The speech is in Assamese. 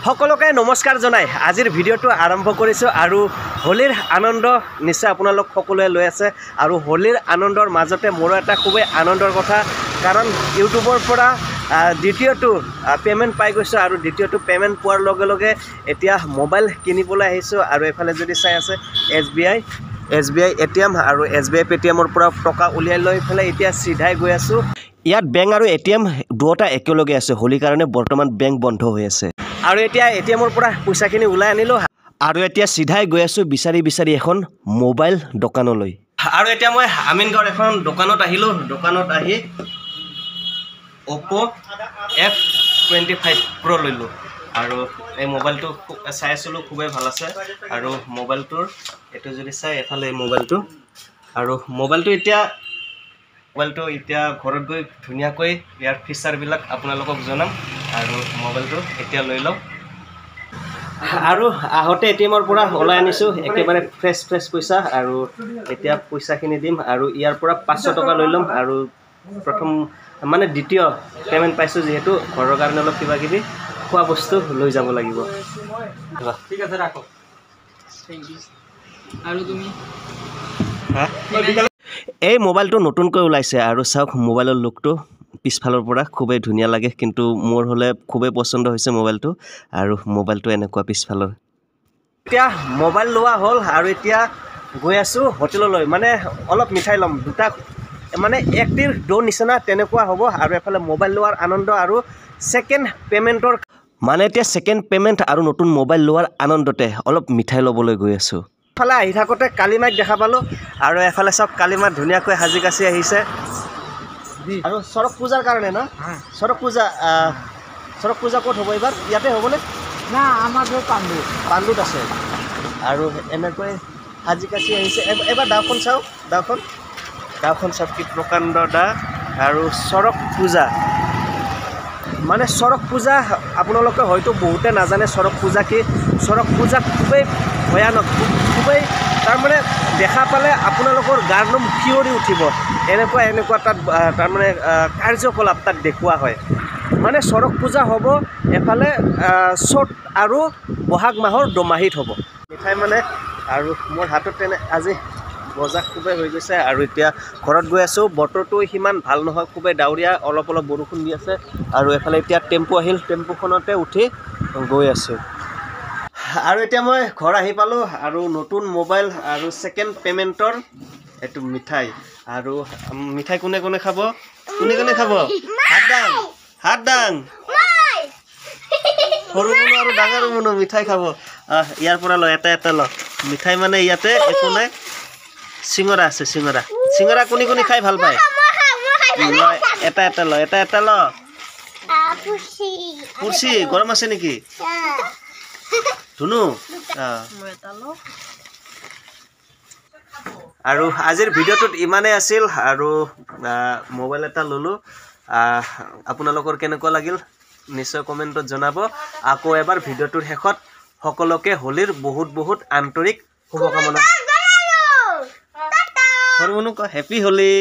সকলোকে নমস্কাৰ জনাই আজিৰ ভিডিঅ'টো আৰম্ভ কৰিছোঁ আৰু হোলীৰ আনন্দ নিশ্চয় আপোনালোক সকলোৱে লৈ আছে আৰু হোলীৰ আনন্দৰ মাজতে মোৰ এটা খুবেই আনন্দৰ কথা কাৰণ ইউটিউবৰ পৰা দ্বিতীয়টো পেমেন্ট পাই গৈছোঁ আৰু দ্বিতীয়টো পেমেন্ট পোৱাৰ লগে লগে এতিয়া মোবাইল কিনিবলৈ আহিছোঁ আৰু এফালে যদি চাই আছে SBI ATM আৰু SBI পেটিএমৰ পৰা টকা উলিয়াই লৈ ফেলে এতিয়া সিধাই গৈ আছোঁ ইয়াত বেংক আৰু ATM দুটা একেলগে আছে হোলীৰ কাৰণে বৰ্তমান বেংক বন্ধ হৈ আছে আৰু এতিয়া ATMৰ পৰা পইচাখিনি উলাই আনিলো আৰু এতিয়া সিধাই গৈ আছোঁ বিচাৰি এখন মোবাইল দোকানলৈ আৰু এতিয়া মই আমিনগাঁৱৰ এখন দোকানত আহিলো দোকানত আহি Oppo F25 Pro লইলো আৰু এই মোবাইলটো চাই আছিলো খুবেই ভাল আছে আৰু মোবাইলটোৰ এটো যদি চাই এফালে মোবাইলটো আৰু মোবাইলটো এতিয়া ঘৰত গৈ ধুনিয়াকৈ ইয়াৰ ফিচাৰ বিলাক আপোনালোকক জনাম আৰু মোবাইলটো এতিয়া লৈ লও আৰু আহতে ATMৰ পৰা ওলাই আনিছো একেবাৰে ফ্ৰেছ পইচা আৰু এতিয়া পইচাখিনি দিম আৰু ইয়াৰ পৰা 500 টকা লৈ লম আৰু প্ৰথম মানে দ্বিতীয় পেমেন্ট পাইছো যেহেতু ঘৰৰ কাৰণে অলপ কিবা কিবি খোৱা বস্তু লৈ যাব লাগিব ঠিক আছে ৰাখো থ্যাংক ইউ আৰু তুমি এই মোবাইলটো নতুনকৈ ওলাইছে আৰু চাওক মোবাইলৰ লুকটো পিছফালৰ পৰা খুবেই ধুনিয়া লাগে কিন্তু মোৰ হলে খুবেই পছন্দ হৈছে মোবাইলটো আৰু মোবাইলটো এনেকুৱা পিছফালৰ এতিয়া মোবাইল লোৱা হল আৰু এতিয়া গৈ আছো হোটেললৈ মানে অলপ মিঠাই লম দুটা মানে একটিৰ দো নিচিনা তেনেকুৱা হ'ব আৰু এফালে মোবাইল লোৱাৰ আনন্দ আৰু সেকেন্ড পেমেন্টৰ মানে এতিয়া সেকেন্ড পেমেন্ট আৰু নতুন মোবাইল লোৱাৰ আনন্দতে অলপ মিঠাই লবলৈ গৈ আছো ফালে আহি থাকতে কালিমাক দেখা পালো আৰু এফালে সব কালিমা ধুনিয়াকৈ হাজি কাছি আহিছে আৰু সৰক পূজাৰ কাৰণে না সৰক পূজা ক'ত হ'ব এবাৰ ইয়াতে হ'বনে না আমাৰ ঘৰ পাণ্ডুত আছে আৰু এনেকৈ হাজি কাছি আহিছে এবাৰ দাওখন চাও দাওখন চাওক কি প্ৰকাণ্ড দা আৰু সৰক পূজা মানে সৰক পূজা আপোনালোকে হয়তো বহুতে নাজানে সৰক পূজা কি সৰক পূজা খুবেই ভয়ানক খুবেই তাৰমানে দেখা পালে আপোনালোকৰ গাৰ নোম শিয়ৰি উঠিব এনেকুৱা তাত তাৰমানে কাৰ্যকলাপ তাত দেখুওৱা হয় মানে সৰক পূজা হ'ব এফালে চ'ত আৰু বহাগ মাহৰ দমাহিত হ'ব মিঠাই মানে আৰু মোৰ হাতত তেনে আজি বজা খুবেই হৈ গৈছে আৰু এতিয়া ঘৰত গৈ আছোঁ বতৰটো সিমান ভাল নহয় খুবেই ডাৱৰীয়া অলপ বৰষুণ দি আছে আৰু এফালে এতিয়া টেম্পু আহিল টেম্পুখনতে উঠি গৈ আছোঁ আৰু এতিয়া মই ঘৰ আহি পালোঁ আৰু নতুন মোবাইল আৰু সেকেন্ড পেমেন্টৰ এটো মিঠাই আৰু মিঠাই কোনে খাব হাত দাং সৰু মনো আৰু ডাঙৰ মনো মিঠাই খাব ইয়াৰ পৰা ল এটা ল মিঠাই মানে ইয়াতে একো নাই সিঙৰা আছে সিঙৰা কোনি খাই ভাল পায় এটা ল পুৰছি গৰম আছে নেকি ধুনু আৰু আজিৰ ভিডিঅ'টোত ইমানেই আছিল আৰু মোবাইল এটা ললো আপোনালোকৰ কেনেকুৱা লাগিল নিশ্চয় কমেন্টত জনাব আকৌ এবাৰ ভিডিঅ'টোৰ শেষত সকলোকে হোলীৰ বহুত আন্তৰিক শুভকামনা সৰু মনু হেপী হোলী